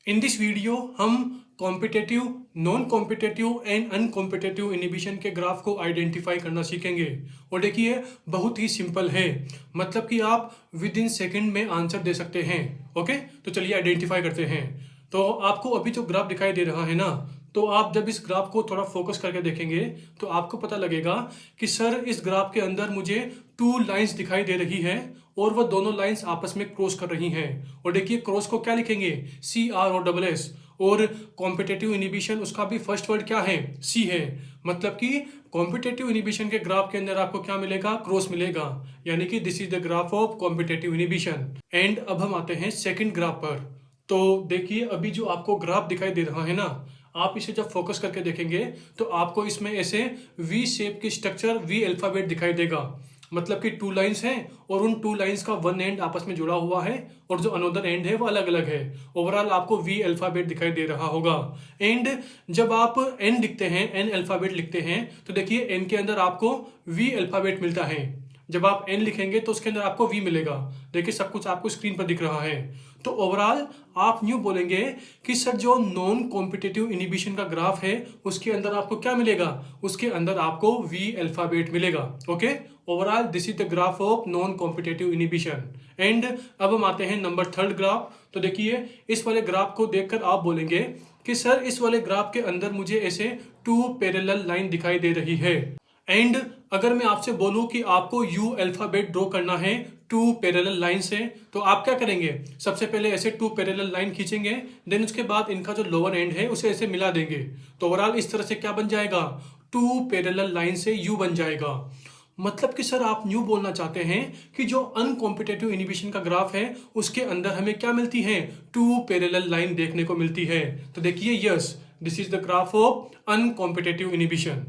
In this video हम competitive, non competitive and uncompetitive inhibition के graph को identify करना सीखेंगे। और देखिए बहुत ही सिंपल है, मतलब कि आप विद इन सेकेंड में आंसर दे सकते हैं। ओके, तो चलिए आइडेंटिफाई करते हैं। तो आपको अभी जो ग्राफ दिखाई दे रहा है ना, तो आप जब इस ग्राफ को थोड़ा फोकस करके देखेंगे तो आपको पता लगेगा कि सर इस ग्राफ के अंदर मुझे टू लाइंस दिखाई दे रही है और वह दोनों लाइंस आपस में क्रॉस कर रही हैं। और देखिए क्रॉस को क्या लिखेंगे, CR और डबल S। और कॉम्पिटेटिव इनिबिशन उसका भी फर्स्ट वर्ड क्या है, C है। मतलब कि कॉम्पिटेटिव इनिबिशन के ग्राफ के अंदर आपको क्या मिलेगा, क्रॉस मिलेगा। यानी कि this is the graph of competitive inhibition. And अब हम आते हैं सेकंड ग्राफ पर। तो देखिए अभी जो आपको ग्राफ दिखाई दे रहा है ना, आप इसे जब फोकस करके देखेंगे तो आपको इसमें ऐसे वी शेप की स्ट्रक्चर, वी अल्फाबेट दिखाई देगा। मतलब कि टू लाइंस हैं और उन टू लाइंस का वन एंड आपस में जुड़ा हुआ है और जो अनदर एंड है वो अलग अलग है। ओवरऑल आपको वी अल्फाबेट दिखाई दे रहा होगा। एंड जब आप एन लिखते हैं, एन अल्फाबेट लिखते हैं, तो देखिए एन के अंदर आपको वी अल्फाबेट मिलता है। जब आप एन लिखेंगे तो उसके अंदर आपको वी मिलेगा। देखिए सब कुछ आपको स्क्रीन पर दिख रहा है। तो ओवरऑल आप यूं बोलेंगे कि सर जो नॉन कॉम्पिटिटिव इनिबिशन का ग्राफ है उसके अंदर आपको क्या मिलेगा, उसके अंदर आपको वी अल्फाबेट मिलेगा। Okay, overall this is the graph of non competitive inhibition. And अब हम आते हैं नंबर थर्ड ग्राफ। तो देखिए इस वाले ग्राफ को देखकर आप बोलेंगे कि सर इस वाले ग्राफ के अंदर मुझे ऐसे टू पैरेलल लाइन दिखाई दे रही है। एंड अगर मैं आपसे बोलूं कि आपको यू अल्फाबेट ड्रॉ करना है टू पैरेलल लाइन से, तो आप क्या करेंगे, सबसे पहले ऐसे टू पैरेलल लाइन खींचेंगे, देन उसके बाद इनका जो लोअर एंड है उसे ऐसे मिला देंगे। तो ओवरऑल इस तरह से क्या बन जाएगा, टू पैरेलल लाइन से यू बन जाएगा। मतलब कि सर आप न्यू बोलना चाहते हैं कि जो अनकॉम्पिटेटिव इनिबिशन का ग्राफ है उसके अंदर हमें क्या मिलती है, टू पैरेलल लाइन देखने को मिलती है। तो देखिए yes, this is the graph of uncompetitive inhibition.